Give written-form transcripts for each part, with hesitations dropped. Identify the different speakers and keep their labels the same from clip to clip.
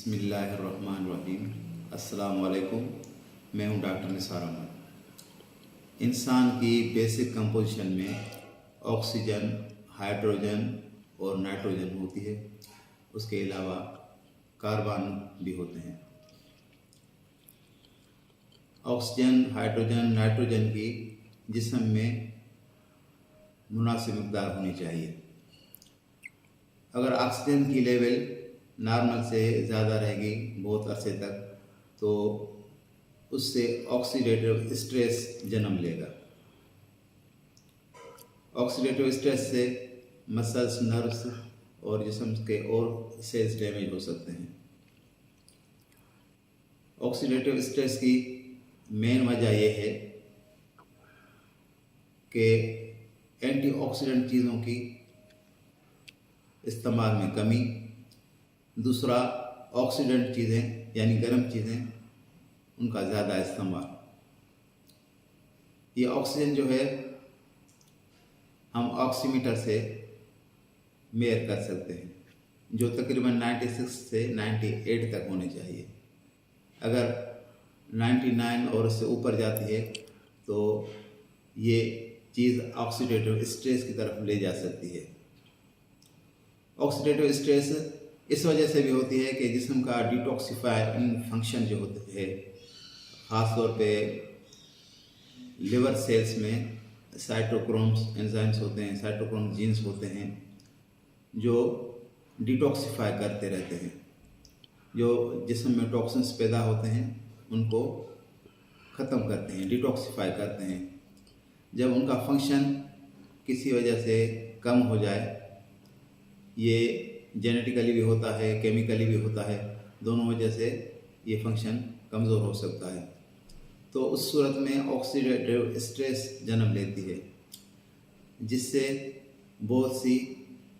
Speaker 1: बिस्मिल्लाहिर्रहमानिर्रहीम। अस्सलाम वालेकुम। मैं हूं डॉक्टर निसार अहमद। इंसान की बेसिक कंपोजिशन में ऑक्सीजन, हाइड्रोजन और नाइट्रोजन होती है। उसके अलावा कार्बन भी होते हैं। ऑक्सीजन, हाइड्रोजन, नाइट्रोजन की जिस्म में मुनासिब मकदार होनी चाहिए। अगर ऑक्सीजन की लेवल नॉर्मल से ज़्यादा रहेगी बहुत अरसे तक तो उससे ऑक्सीडेटिव स्ट्रेस जन्म लेगा। ऑक्सीडेटिव स्ट्रेस से मसल्स, नर्व्स और जिस्म के और सेल्स डैमेज हो सकते हैं। ऑक्सीडेटिव स्ट्रेस की मेन वजह यह है कि एंटीऑक्सीडेंट चीज़ों की इस्तेमाल में कमी, दूसरा ऑक्सीडेंट चीज़ें यानी गर्म चीज़ें उनका ज़्यादा इस्तेमाल। ये ऑक्सीजन जो है हम ऑक्सीमीटर से मेयर कर सकते हैं, जो तकरीबन 96 से 98 तक होने चाहिए। अगर 99 और उससे ऊपर जाती है तो ये चीज़ ऑक्सीडेटिव स्ट्रेस की तरफ ले जा सकती है। ऑक्सीडेटिव स्ट्रेस इस वजह से भी होती है कि जिस्म का डिटॉक्सिफायर फंक्शन जो होते हैं, ख़ास तौर पे लिवर सेल्स में साइटोक्रोम्स एंजाइम्स होते हैं, साइटोक्रोम जीन्स होते हैं जो डिटॉक्सिफाई करते रहते हैं। जो जिस्म में टॉक्सिन्स पैदा होते हैं उनको ख़त्म करते हैं, डिटॉक्सिफाई करते हैं। जब उनका फंक्शन किसी वजह से कम हो जाए, ये जेनेटिकली भी होता है, केमिकली भी होता है, दोनों वजह से ये फंक्शन कमज़ोर हो सकता है, तो उस सूरत में ऑक्सीडेटिव स्ट्रेस जन्म लेती है, जिससे बहुत सी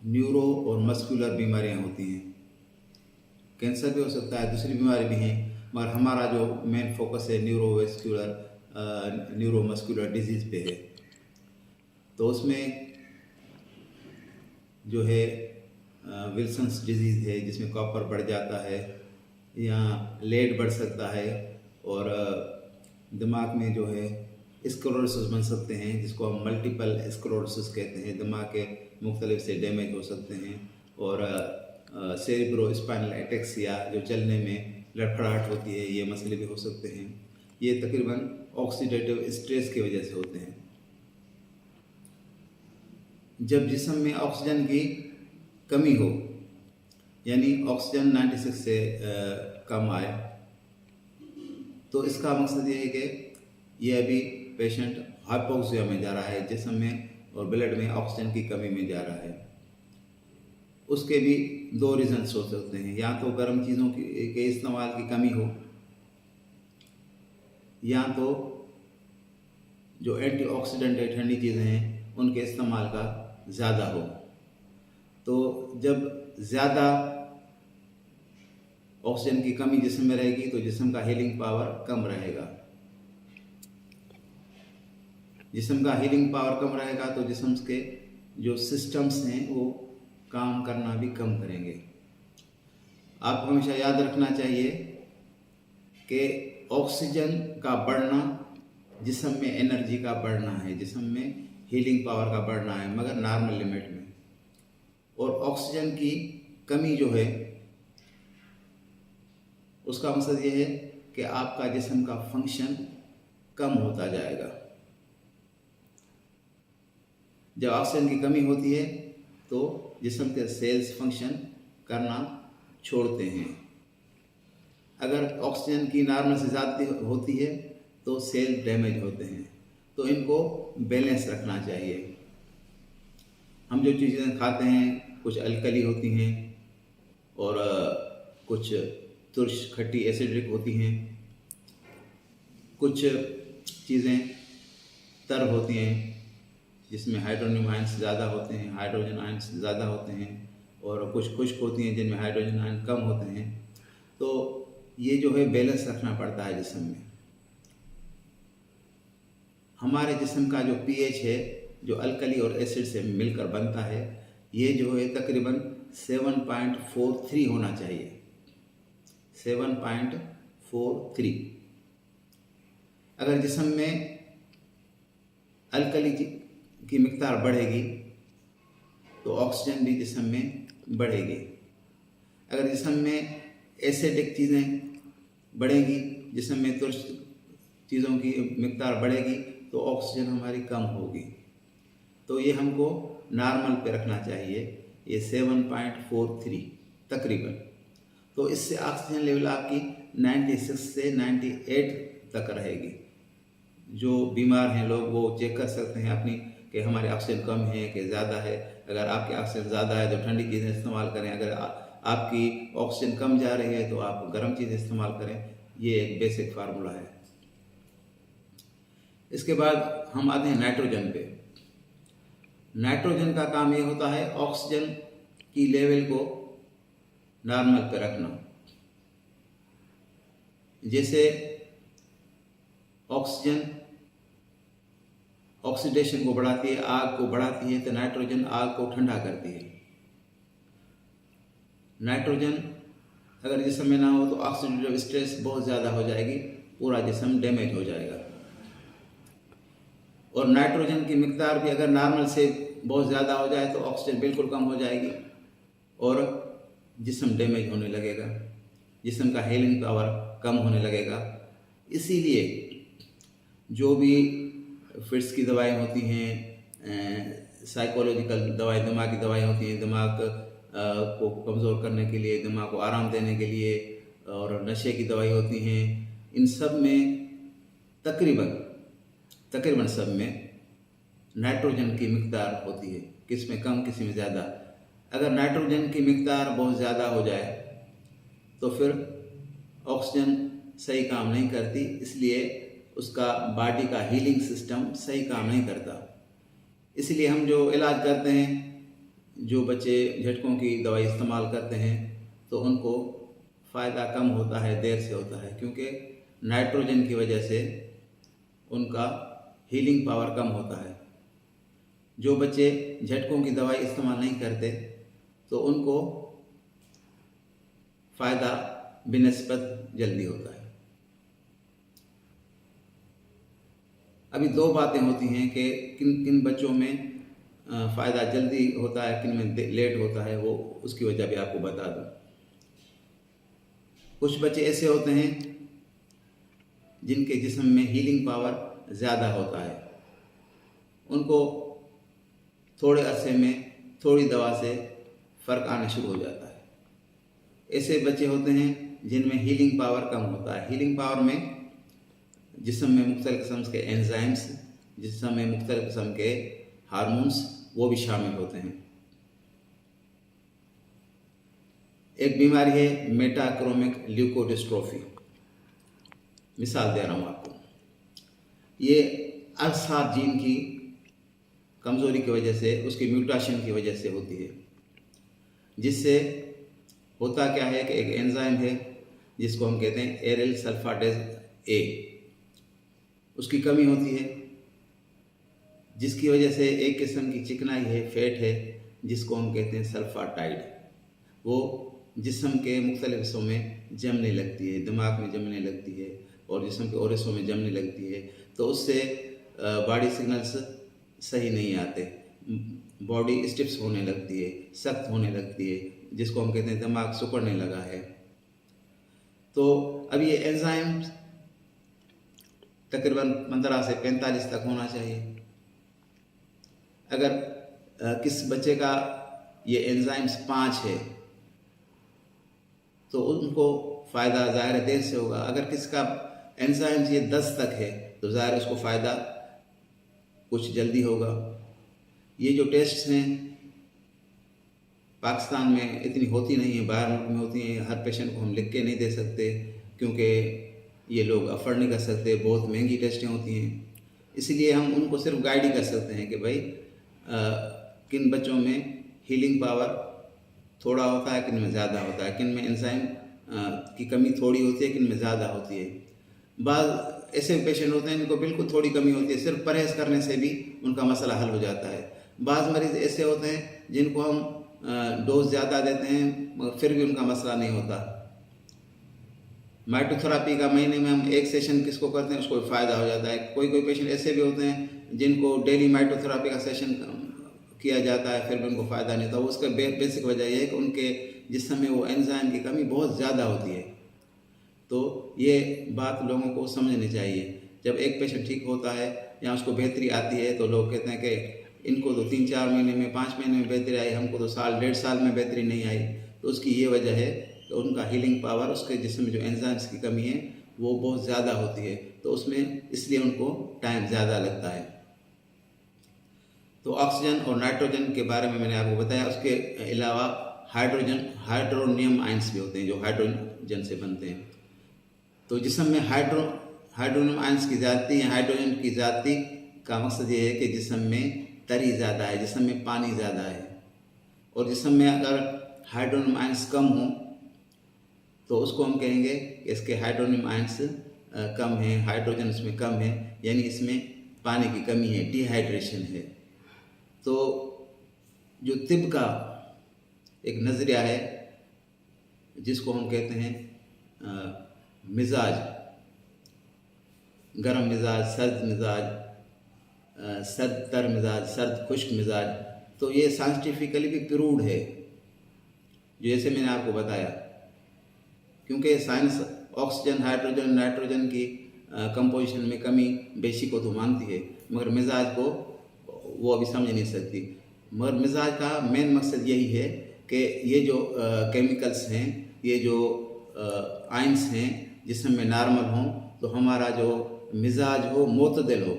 Speaker 1: न्यूरो और मस्कुलर बीमारियां होती हैं। कैंसर भी हो सकता है, दूसरी बीमारी भी हैं, मगर हमारा जो मेन फोकस है न्यूरोमस्कुलर डिजीज़ पे है। तो उसमें जो है विल्सन्स डिजीज़ है, जिसमें कॉपर बढ़ जाता है या लेड बढ़ सकता है, और दिमाग में जो है स्क्लेरोसिस बन सकते हैं, जिसको हम मल्टीपल स्क्लेरोसिस कहते हैं। दिमाग के मुख्तलिफ से डैमेज हो सकते हैं, और सेरेब्रो स्पाइनल एटेक्सिया जो चलने में लड़खड़ाहट होती है, ये मसले भी हो सकते हैं। ये तकरीबन ऑक्सीडेटिव स्ट्रेस की वजह से होते हैं। जब जिस्म में ऑक्सीजन की कमी हो, यानी ऑक्सीजन 96 से कम आए, तो इसका मकसद ये है कि ये अभी पेशेंट हाइपोक्सिया में जा रहा है, जिस्म में और ब्लड में ऑक्सीजन की कमी में जा रहा है। उसके भी दो रीजंस हो सकते हैं, या तो गर्म चीज़ों के इस्तेमाल की कमी हो, या तो जो एंटीऑक्सीडेंट है, ठंडी चीज़ें हैं, उनके इस्तेमाल का ज़्यादा हो। तो जब ज़्यादा ऑक्सीजन की कमी जिस्म में रहेगी तो जिस्म का हीलिंग पावर कम रहेगा। जिस्म का हीलिंग पावर कम रहेगा तो जिस्म के जो सिस्टम्स हैं वो काम करना भी कम करेंगे। आपको हमेशा याद रखना चाहिए कि ऑक्सीजन का बढ़ना जिस्म में एनर्जी का बढ़ना है, जिस्म में हीलिंग पावर का बढ़ना है, मगर नॉर्मल लिमिट में। और ऑक्सीजन की कमी जो है उसका मकसद ये है कि आपका जिस्म का फंक्शन कम होता जाएगा। जब ऑक्सीजन की कमी होती है तो जिस्म के सेल्स फंक्शन करना छोड़ते हैं। अगर ऑक्सीजन की नॉर्मल से ज़्यादा होती है तो सेल डैमेज होते हैं। तो इनको बैलेंस रखना चाहिए। हम जो चीज़ें खाते हैं कुछ अल्कली होती हैं और कुछ तुर्श खट्टी एसिडिक होती हैं, कुछ चीज़ें तर होती हैं जिसमें हाइड्रोनियम आयंस ज़्यादा होते हैं, हाइड्रोजन आयंस ज़्यादा होते हैं, और कुछ खुश्क होती हैं जिनमें हाइड्रोजन आयन कम होते हैं। तो ये जो है बैलेंस रखना पड़ता है जिस्म में। हमारे जिस्म का जो pH है, जो अल्कली और एसिड से मिलकर बनता है, ये जो है तकरीबन 7.43 होना चाहिए। 7.43। अगर जिस्म में अल्कली की मिक़दार बढ़ेगी तो ऑक्सीजन भी जिस्म में बढ़ेगी। अगर जिस्म में एसिडिक चीज़ें बढ़ेंगी, जिस्म में तुर्श चीज़ों की मिक़दार बढ़ेगी तो ऑक्सीजन हमारी कम होगी। तो ये हमको नॉर्मल पे रखना चाहिए, ये 7.43 तकरीबन। तो इससे ऑक्सीजन लेवल आपकी 96 से 98 तक रहेगी। जो बीमार हैं लोग वो चेक कर सकते हैं अपनी कि हमारी ऑक्सीजन कम है कि ज़्यादा है। अगर आपकी ऑक्सीजन ज़्यादा है तो ठंडी चीज़ें इस्तेमाल करें, अगर आपकी ऑक्सीजन कम जा रही है तो आप गर्म चीज़ें इस्तेमाल करें। ये एक बेसिक फार्मूला है। इसके बाद हम आते हैं नाइट्रोजन पे। नाइट्रोजन का काम ये होता है ऑक्सीजन की लेवल को नॉर्मल पे रखना। जैसे ऑक्सीजन ऑक्सीडेशन को बढ़ाती है, आग को बढ़ाती है, तो नाइट्रोजन आग को ठंडा करती है। नाइट्रोजन अगर जिस्म में ना हो तो ऑक्सीडेटिव स्ट्रेस बहुत ज़्यादा हो जाएगी, पूरा जिस्म डैमेज हो जाएगा। और नाइट्रोजन की मिक़दार भी अगर नॉर्मल से बहुत ज़्यादा हो जाए तो ऑक्सीजन बिल्कुल कम हो जाएगी और जिस्म डैमेज होने लगेगा, जिस्म का हीलिंग पावर कम होने लगेगा। इसीलिए जो भी फिट्स की दवाएं होती हैं, साइकोलॉजिकल दवाएं, दिमाग की दवाएं होती हैं, दिमाग को कमज़ोर करने के लिए, दिमाग को आराम देने के लिए, और नशे की दवाई होती हैं, इन सब में तकरीबन सब में नाइट्रोजन की मिक़दार होती है, किस में कम किसी में ज़्यादा। अगर नाइट्रोजन की मिक़दार बहुत ज़्यादा हो जाए तो फिर ऑक्सीजन सही काम नहीं करती, इसलिए उसका बॉडी का हीलिंग सिस्टम सही काम नहीं करता। इसलिए हम जो इलाज करते हैं, जो बच्चे झटकों की दवाई इस्तेमाल करते हैं तो उनको फ़ायदा कम होता है, देर से होता है, क्योंकि नाइट्रोजन की वजह से उनका हीलिंग पावर कम होता है। जो बच्चे झटकों की दवाई इस्तेमाल नहीं करते तो उनको फ़ायदा बिनिस्बत जल्दी होता है। अभी दो बातें होती हैं कि किन किन बच्चों में फ़ायदा जल्दी होता है, किन में लेट होता है, वो उसकी वजह भी आपको बता दूँ। कुछ बच्चे ऐसे होते हैं जिनके जिस्म में हीलिंग पावर ज़्यादा होता है, उनको थोड़े अरसे में थोड़ी दवा से फ़र्क आना शुरू हो जाता है। ऐसे बच्चे होते हैं जिनमें हीलिंग पावर कम होता है। हीलिंग पावर में जिस्म में मुख्तलिफ़ किस्म के एंजाइम्स, जिस्म में मुख्तलिफ़ किस्म के हार्मोन्स, वो भी शामिल होते हैं। एक बीमारी है मेटाक्रोमिक ल्यूकोडिस्ट्रोफी, मिसाल दे रहा हूँ आपको। ये अरसात जीन की कमज़ोरी की वजह से, उसकी म्यूटेशन की वजह से होती है, जिससे होता क्या है कि एक एंजाइम है जिसको हम कहते हैं एरिल सल्फाटेज ए, उसकी कमी होती है, जिसकी वजह से एक किस्म की चिकनाई है, फैट है, जिसको हम कहते हैं सल्फाटाइड। वो जिस्म के मुख्तलिफ हिस्सों में जमने लगती है, दिमाग में जमने लगती है और जिस्म के और हिस्सों में जमने लगती है। तो उससे बॉडी सिग्नल्स सही नहीं आते, बॉडी स्टिफ्स होने लगती है, सख्त होने लगती है, जिसको हम कहते हैं दिमाग सिकुड़ने लगा है। तो अब ये एंजाइम तकरीबन 15 से 45 तक होना चाहिए। अगर किस बच्चे का ये एंजाइम्स 5 है तो उनको फ़ायदा ज़ाहिर देर से होगा। अगर किसका एंजाइम्स ये 10 तक है तो ज़ाहिर उसको फ़ायदा कुछ जल्दी होगा। ये जो टेस्ट्स हैं पाकिस्तान में इतनी होती नहीं है, बाहर मुल्क में होती हैं। हर पेशेंट को हम लिख के नहीं दे सकते क्योंकि ये लोग अफोर्ड नहीं कर सकते, बहुत महंगी टेस्टें होती हैं। इसलिए हम उनको सिर्फ गाइड ही कर सकते हैं कि भाई किन बच्चों में हीलिंग पावर थोड़ा होता है, किन में ज़्यादा होता है, किन में एंजाइम की कमी थोड़ी होती है, किन में ज़्यादा होती है। बाज़ ऐसे पेशेंट होते हैं जिनको बिल्कुल थोड़ी कमी होती है, सिर्फ परहेज़ करने से भी उनका मसला हल हो जाता है। बाज़ मरीज़ ऐसे होते हैं जिनको हम डोज ज़्यादा देते हैं मगर फिर भी उनका मसला नहीं होता। माइटोथेरापी का महीने में हम एक सेशन किसको करते हैं उसको फ़ायदा हो जाता है। कोई कोई पेशेंट ऐसे भी होते हैं जिनको डेली माइटोथेरापी का सेशन किया जाता है फिर भी उनको फ़ायदा नहीं होता। उसका बेसिक वजह यह है कि उनके जिस्म में वो एंजाइम की कमी बहुत ज़्यादा होती है। तो ये बात लोगों को समझनी चाहिए। जब एक पेशेंट ठीक होता है या उसको बेहतरी आती है तो लोग कहते हैं कि इनको तो 3-4 महीने में 5 महीने में बेहतरी आई, हमको तो साल 1.5 साल में बेहतरी नहीं आई। तो उसकी ये वजह है कि उनका हीलिंग पावर, उसके जिस्म में जो एंजाइम्स की कमी है वो बहुत ज़्यादा होती है, तो उसमें इसलिए उनको टाइम ज़्यादा लगता है। तो ऑक्सीजन और नाइट्रोजन के बारे में मैंने आपको बताया। उसके अलावा हाइड्रोनियम आयंस भी होते हैं जो हाइड्रोजन से बनते हैं। तो जिस्म में हाइड्रोनियम आयंस की ज़्यादती या हाइड्रोजन की ज़्यादती का मकसद ये है कि जिस्म में तरी ज़्यादा है, जिस्म में पानी ज़्यादा है। और जिस्म में अगर हाइड्रोनियम आयंस कम हो तो उसको हम कहेंगे कि इसके हाइड्रोनियम आयंस कम है, हाइड्रोजन इसमें कम है, यानी इसमें पानी की कमी है, डिहाइड्रेशन है। तो जो तिब्ब का एक नज़रिया है जिसको हम कहते हैं मिजाज, गर्म मिजाज, सर्द मिजाज, सर्द तर मिजाज, सर्द खुश्क मिजाज, तो ये साइंटिफिकली भी प्रूव्ड है जैसे मैंने आपको बताया। क्योंकि साइंस ऑक्सीजन, हाइड्रोजन, नाइट्रोजन की कंपोजिशन में कमी बेशी को तो मानती है, मगर मिजाज को वो अभी समझ नहीं सकती। मगर मिजाज का मेन मकसद यही है कि ये जो केमिकल्स हैं, ये जो आयंस हैं जिस्म में नॉर्मल हों, तो हमारा जो मिजाज हो मोतदिल हो।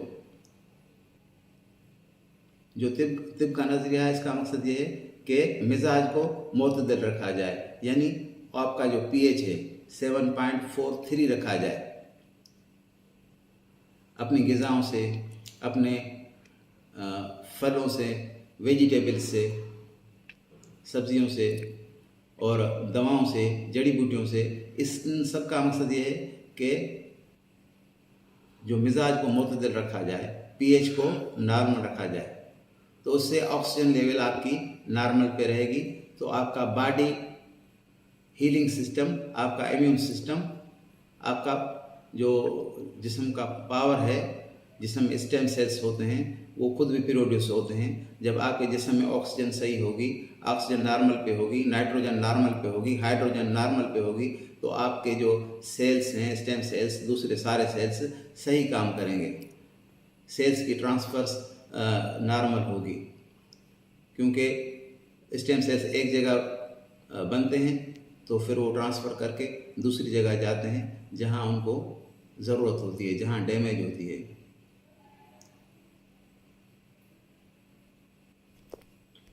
Speaker 1: जो तिब्ब का नज़रिया है इसका मकसद ये है कि मिजाज को मोतदिल रखा जाए, यानी आपका जो pH है 7.43 रखा जाए। अपनी ग़िज़ाओं से, अपने फलों से, वेजिटेबल्स से, सब्जियों से और दवाओं से, जड़ी बूटियों से, इन सब का मकसद ये है कि जो मिजाज को मुतदल रखा जाए, pH को नॉर्मल रखा जाए। तो उससे ऑक्सीजन लेवल आपकी नॉर्मल पे रहेगी, तो आपका बॉडी हीलिंग सिस्टम, आपका इम्यून सिस्टम, आपका जो जिस्म का पावर है, जिस्म में स्टेम सेल्स होते हैं वो खुद भी प्रोड्यूस होते हैं। जब आपके जिस्म में ऑक्सीजन सही होगी, ऑक्सीजन नॉर्मल पे होगी, नाइट्रोजन नॉर्मल पे होगी, हाइड्रोजन नॉर्मल पे होगी, तो आपके जो सेल्स हैं, स्टेम सेल्स, दूसरे सारे सेल्स सही काम करेंगे। सेल्स की ट्रांसफर्स नॉर्मल होगी, क्योंकि स्टेम सेल्स एक जगह बनते हैं तो फिर वो ट्रांसफ़र करके दूसरी जगह जाते हैं जहाँ उनको ज़रूरत होती है, जहाँ डैमेज होती है।